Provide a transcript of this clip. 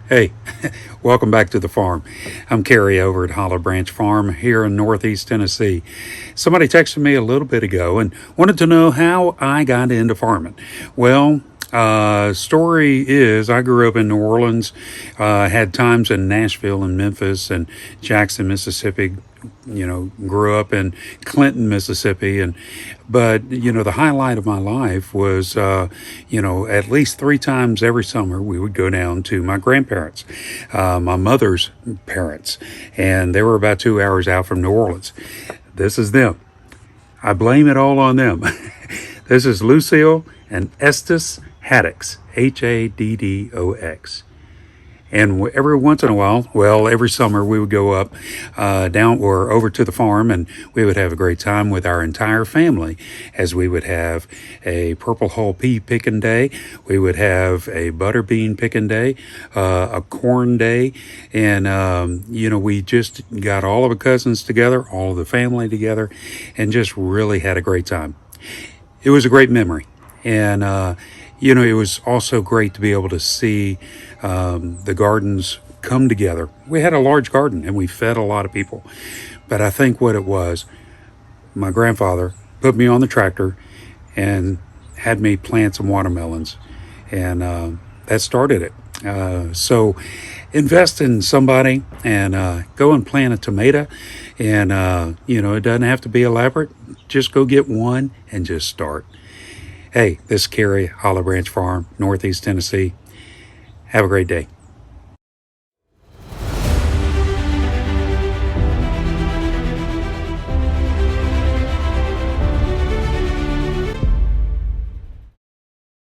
Hey, welcome back to the farm. I'm Kerry over at Hollow Branch Farm here in Northeast Tennessee. Somebody texted me a little bit ago and wanted to know how I got into farming. Well, story is I grew up in New Orleans, had times in Nashville and Memphis and Jackson, Mississippi. Grew up in Clinton, Mississippi, but the highlight of my life was at least three times every summer we would go down to my grandparents, my mother's parents, and they were about 2 hours out from New Orleans. This is them. I blame it all on them. This is Lucille and Estes Haddox, Haddox. And every once in a while, well, every summer we would go up, down or over to the farm, and we would have a great time with our entire family, as we would have a purple hull pea picking day, we would have a butter bean picking day, a corn day, and we just got all of the cousins together, all of the family together, and just really had a great time. It was a great memory, and it was also great to be able to see the gardens come together. We had a large garden and we fed a lot of people. But I think what it was, my grandfather put me on the tractor and had me plant some watermelons. And that started it. So invest in somebody and go and plant a tomato. And, it doesn't have to be elaborate. Just go get one and just start. Hey, this is Kerry, Hollow Branch Farm, Northeast Tennessee. Have a great day.